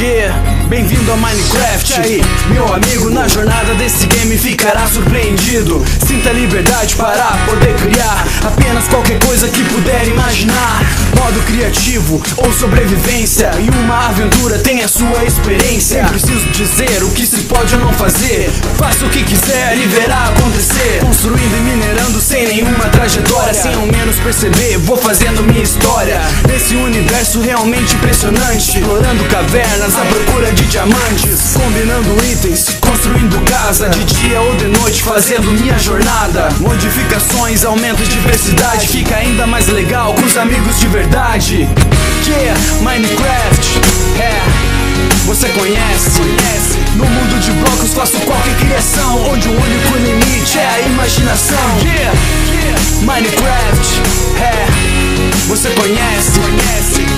Yeah, bem-vindo a Minecraft. Aí, meu amigo, na jornada desse game ficará surpreendido. Sinta liberdade para poder criar apenas qualquer coisa que puder imaginar. Modo criativo ou sobrevivência, em uma aventura tem a sua experiência. Nem preciso dizer o que se pode ou não fazer. Faça o que quiser e verá acontecer. Construindo e minerando sem nenhuma trajetória. Sem ao menos perceber, vou fazendo minha história nesse universo realmente impressionante. Explorando cavernas à procura de diamantes, combinando itens, construindo casa de dia ou de noite, fazendo minha jornada. Modificações, aumento de diversidade, fica ainda mais legal com os amigos de verdade. Yeah, Minecraft, você conhece? No mundo de blocos faço qualquer criação, onde o único limite é a imaginação. Yeah, Minecraft, você conhece?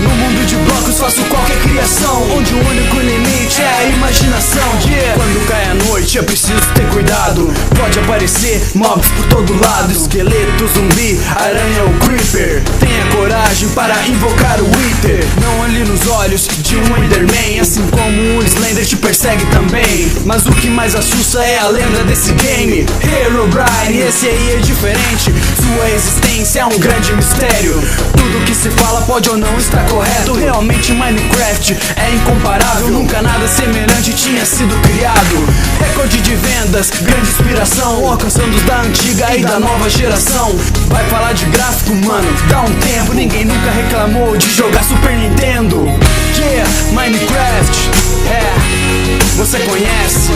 No mundo de blocos faço qualquer criação, onde o único limite é a imaginação. Yeah. Quando cai a noite é preciso ter cuidado, pode aparecer mobs por todo lado, esqueleto, zumbi, aranha ou creeper. Tenha coragem para invocar o Wither. Não olhe nos olhos de um Enderman, assim como o Slender te persegue também. Mas o que mais assusta é a lenda desse game. Herobrine, esse aí é diferente, sua existência é um grande mistério. Tudo que se fala pode ou não estar correto. Realmente Minecraft é incomparável, nunca nada semelhante tinha sido criado. Recorde de vendas, grande inspiração, alcançando os da antiga e da nova geração. Vai falar de gráfico, mano, dá um tempo. Ninguém nunca reclamou de jogar Super Nintendo. Yeah, Minecraft, você conhece?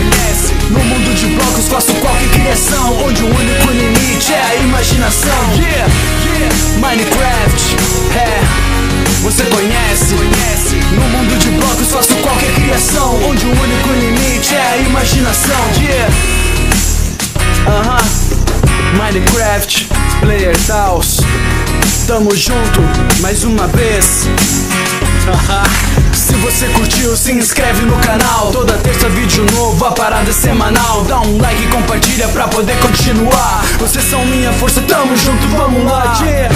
No mundo de blocos faço qualquer criação, onde o único limite é a imaginação. Yeah, Minecraft, você conhece? No mundo de blocos faço qualquer criação, onde o único limite é a imaginação. Yeah, Minecraft, Player Taos, tamo junto mais uma vez. Se você curtiu, se inscreve no canal. Toda terça vídeo novo, a parada é semanal. Dá um like e compartilha pra poder continuar. Vocês são minha força, tamo junto, vamos lá. Yeah.